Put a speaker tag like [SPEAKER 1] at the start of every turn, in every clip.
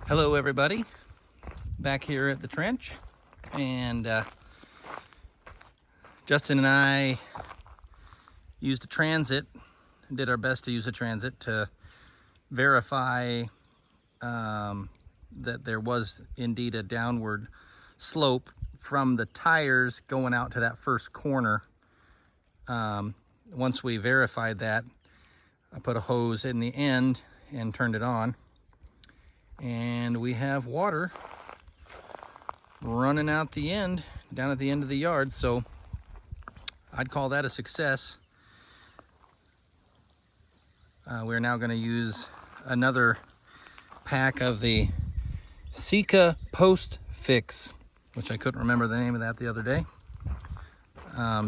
[SPEAKER 1] Hello everybody, back here at the trench, and Justin and I used a transit, did our best to use a transit to verify that there was indeed a downward slope from the tires going out to that first corner. Once we verified that, I put a hose in the end and turned it on, and we have water running out the end, down at the end of the yard. So I'd call that a success. We're now going to use another pack of the Sika Post Fix, which I couldn't remember the name of that the other day,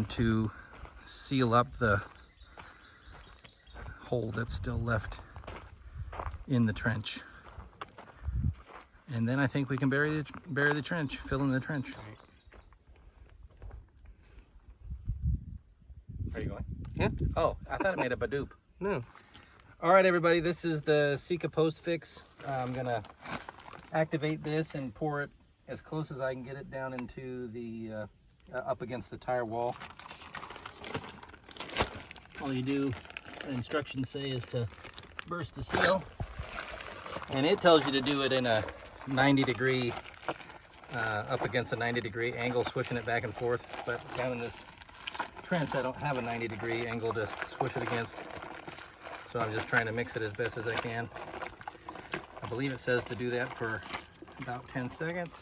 [SPEAKER 1] to seal up the hole that's still left in the trench. And then I think we can bury the trench, fill in the trench. Are you going?
[SPEAKER 2] Yeah.
[SPEAKER 1] Oh, I thought it made a badoop.
[SPEAKER 2] No.
[SPEAKER 1] All right, everybody, this is the Sika Post Fix. I'm gonna activate this and pour it as close as I can get it down into the, up against the tire wall. All you do, the instructions say, is to burst the seal. And it tells you to do it in a 90-degree, up against a 90-degree angle, switching it back and forth. But down in this trench, I don't have a 90-degree angle to swish it against. So I'm just trying to mix it as best as I can. I believe it says to do that for about 10 seconds.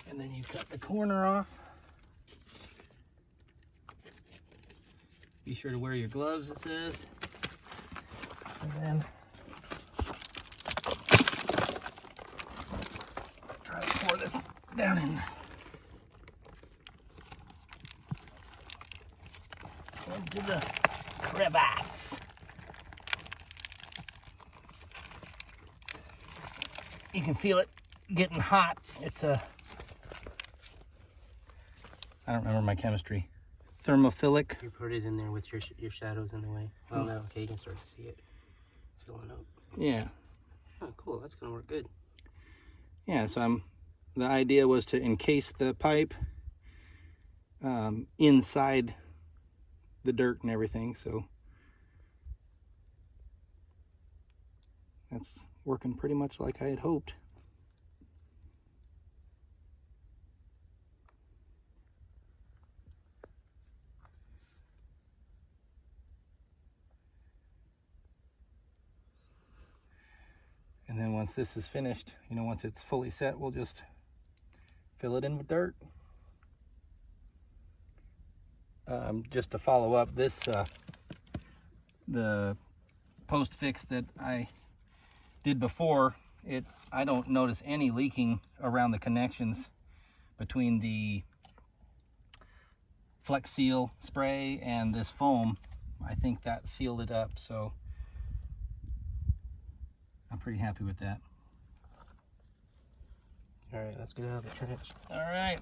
[SPEAKER 1] And then you cut the corner off. Be sure to wear your gloves, it says. And then try to pour this down in into the crevice. You can feel it getting hot. It's a, I don't remember my chemistry. Thermophilic.
[SPEAKER 2] You put it in there with your shadows in the way. Oh no, okay, you can start to see it filling up.
[SPEAKER 1] Yeah.
[SPEAKER 2] Oh, cool. That's gonna work good.
[SPEAKER 1] Yeah. So the idea was to encase the pipe inside the dirt and everything. So that's working pretty much like I had hoped. And then once this is finished, once it's fully set, we'll just fill it in with dirt. Just to follow up, this the post fix that I did before, I don't notice any leaking around the connections between the Flex Seal spray and this foam. I think that sealed it up, so I'm pretty happy with that.
[SPEAKER 2] All right, let's get out of the trench.
[SPEAKER 1] All right.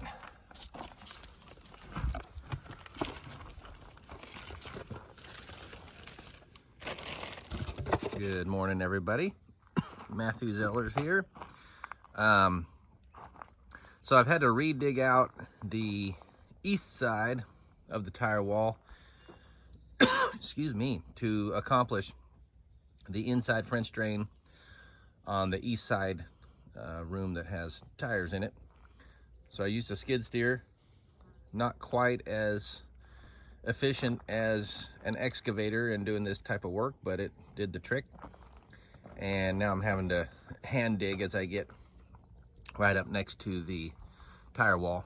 [SPEAKER 1] Good morning, everybody. Matthew Zellars here. So I've had to re-dig out the east side of the tire wall, excuse me, to accomplish the inside French drain on the east side room that has tires in it. So I used a skid steer, not quite as efficient as an excavator in doing this type of work, but it did the trick. And now I'm having to hand dig as I get right up next to the tire wall.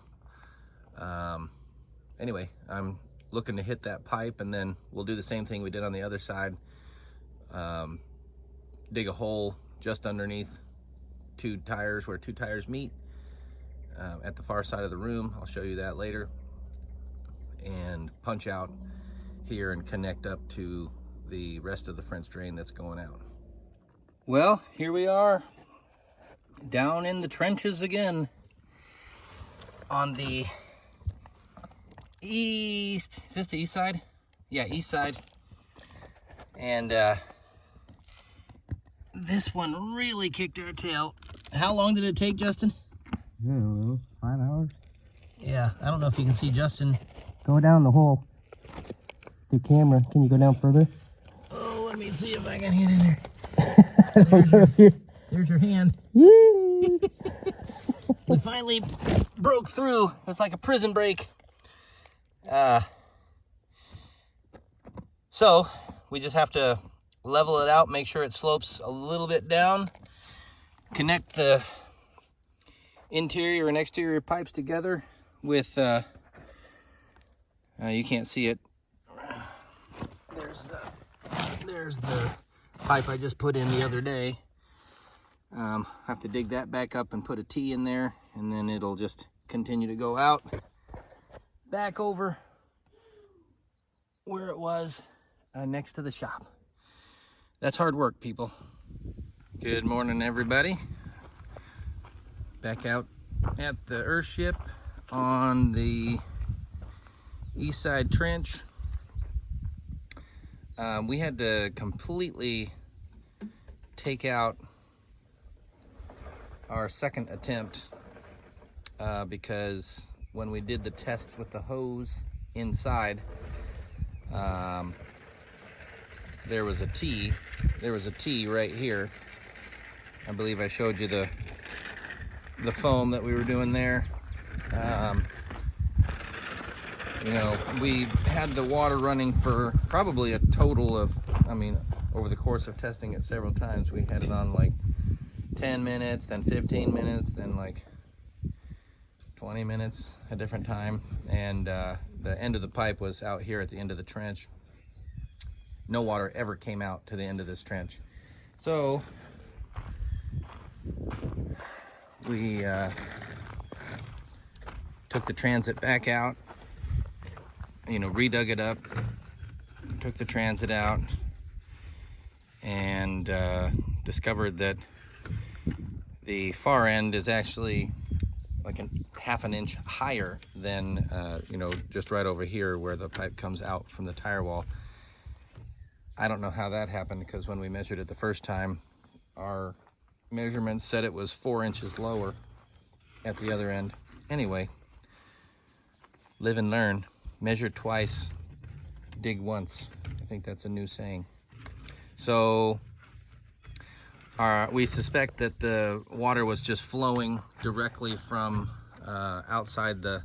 [SPEAKER 1] Anyway, I'm looking to hit that pipe, and then we'll do the same thing we did on the other side. Dig a hole just underneath two tires, where two tires meet, at the far side of the room. I'll show you that later. And punch out here and connect up to the rest of the French drain that's going out. Well, here we are, down in the trenches again, on the east, is this the east side? Yeah, east side. And this one really kicked our tail. How long did it take, Justin?
[SPEAKER 2] I don't know, 5 hours?
[SPEAKER 1] Yeah, I don't know if you can see Justin.
[SPEAKER 2] Go down the hole. The camera, can you go down further?
[SPEAKER 1] Oh, let me see if I can get in there.
[SPEAKER 2] There's
[SPEAKER 1] There's your hand.
[SPEAKER 2] Yee!
[SPEAKER 1] We finally broke through. It was like a prison break. So we just have to level it out, make sure it slopes a little bit down, connect the interior and exterior pipes together with, you can't see it. There's the pipe I just put in the other day. Have to dig that back up and put a T in there, and then it'll just continue to go out back over where it was next to the shop. That's hard work, people. Good morning, everybody. Back out at the Earthship on the east side trench. We had to completely take out our second attempt because when we did the test with the hose inside, there was a T right here. I believe I showed you the foam that we were doing there. You know, we had the water running for probably a total of, I mean, over the course of testing it several times, we had it on like 10 minutes, then 15 minutes, then like 20 minutes a different time. And the end of the pipe was out here at the end of the trench. No water ever came out to the end of this trench. So we took the transit back out, you know, redug it up, took the transit out, and discovered that the far end is actually like half an inch higher than, you know, just right over here where the pipe comes out from the tire wall. I don't know how that happened, because when we measured it the first time, our measurements said it was 4 inches lower at the other end. Anyway, live and learn. Measure twice, dig once. I think that's a new saying. So we suspect that the water was just flowing directly from outside the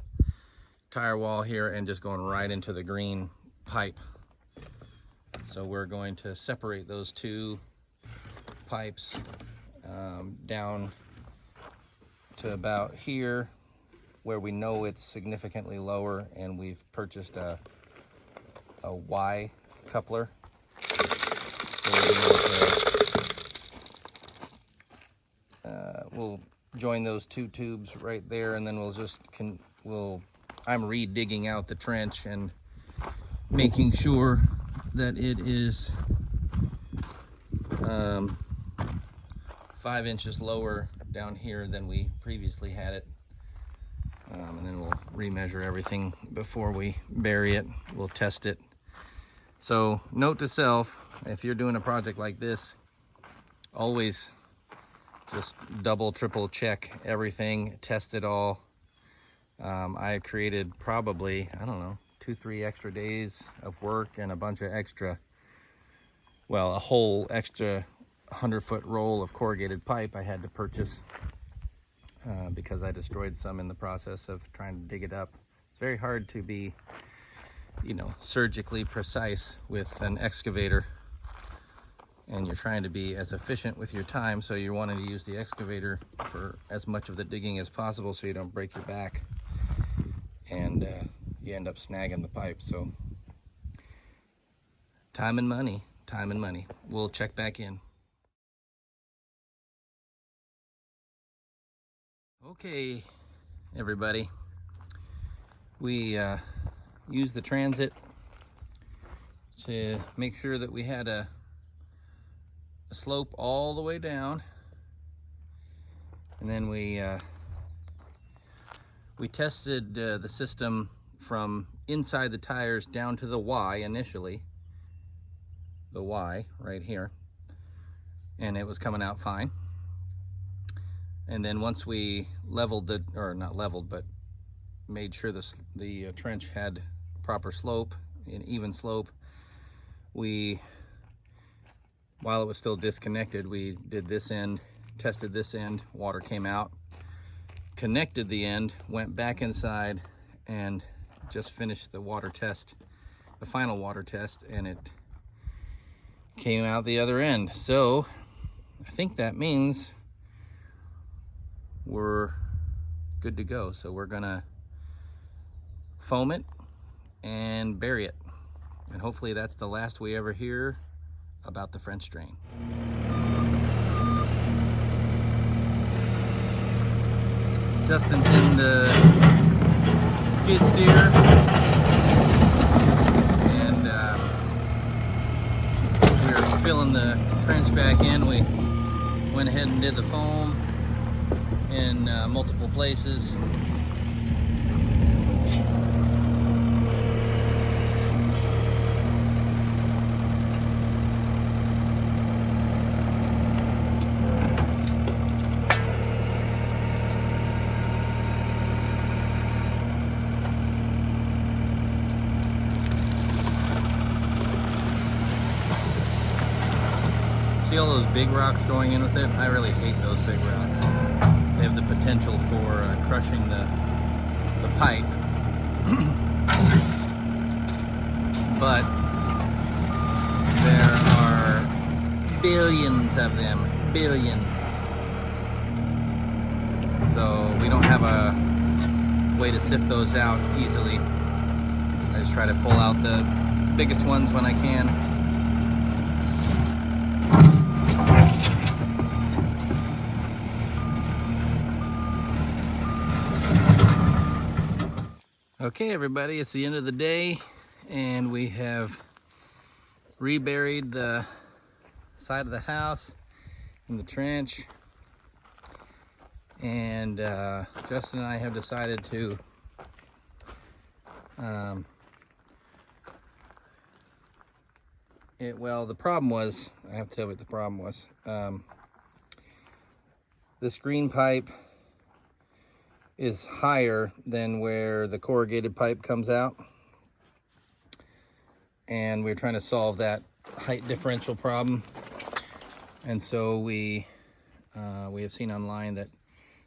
[SPEAKER 1] tire wall here and just going right into the green pipe. So we're going to separate those two pipes down to about here, where we know it's significantly lower, and we've purchased a Y coupler. So we'll join those two tubes right there, and then I'm re-digging out the trench and making sure that it is 5 inches lower down here than we previously had it. And then we'll remeasure everything before we bury it. We'll test it. So note to self, if you're doing a project like this, always just double, triple check everything, test it all. I created probably, I don't know, 2-3 extra days of work and a bunch of extra, well, a whole extra 100-foot roll of corrugated pipe I had to purchase because I destroyed some in the process of trying to dig it up. It's very hard to be, you know, surgically precise with an excavator, and you're trying to be as efficient with your time, so you're wanting to use the excavator for as much of the digging as possible so you don't break your back and you end up snagging the pipe. So time and money. We'll check back in. Okay, everybody, we used the transit to make sure that we had a slope all the way down, and then we tested the system from inside the tires down to the Y initially, the Y right here, and it was coming out fine. And then once we leveled the, or not leveled, but made sure the trench had proper slope, an even slope, we, while it was still disconnected, we did this end, tested this end, water came out, connected the end, went back inside, and just finished the water test, the final water test, and it came out the other end. So I think that means we're good to go. So we're gonna foam it and bury it, and hopefully that's the last we ever hear about the French drain. Justin's in the skid steer, and we're filling the trench back in. We went ahead and did the foam in multiple places. See all those big rocks going in with it? I really hate those big rocks. They have the potential for crushing the pipe. But there are billions of them, billions. So we don't have a way to sift those out easily. I just try to pull out the biggest ones when I can. Okay, everybody, it's the end of the day, and we have reburied the side of the house in the trench, and Justin and I have decided to well, the problem was, I have to tell you what the problem was. This green pipe is higher than where the corrugated pipe comes out, and we're trying to solve that height differential problem. And so we have seen online that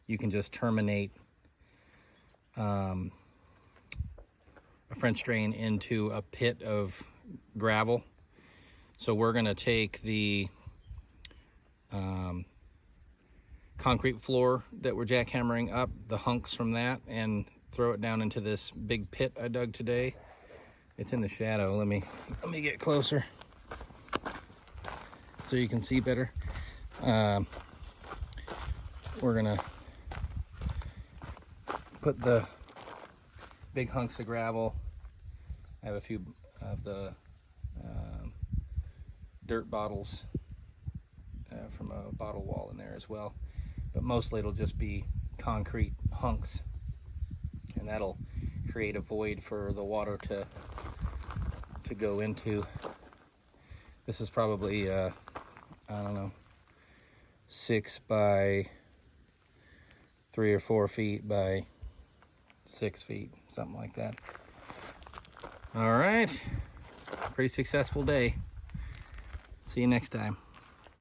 [SPEAKER 1] you can just terminate a French drain into a pit of gravel. So we're going to take the concrete floor that we're jackhammering up, the hunks from that, and throw it down into this big pit I dug today. It's in the shadow. Let me get closer so you can see better. We're gonna put the big hunks of gravel. I have a few of the dirt bottles from a bottle wall in there as well, but mostly it'll just be concrete hunks, and that'll create a void for the water to go into. This is probably I don't know, 6 by 3 or 4 feet by 6 feet, something like that. All right, pretty successful day. See you next time.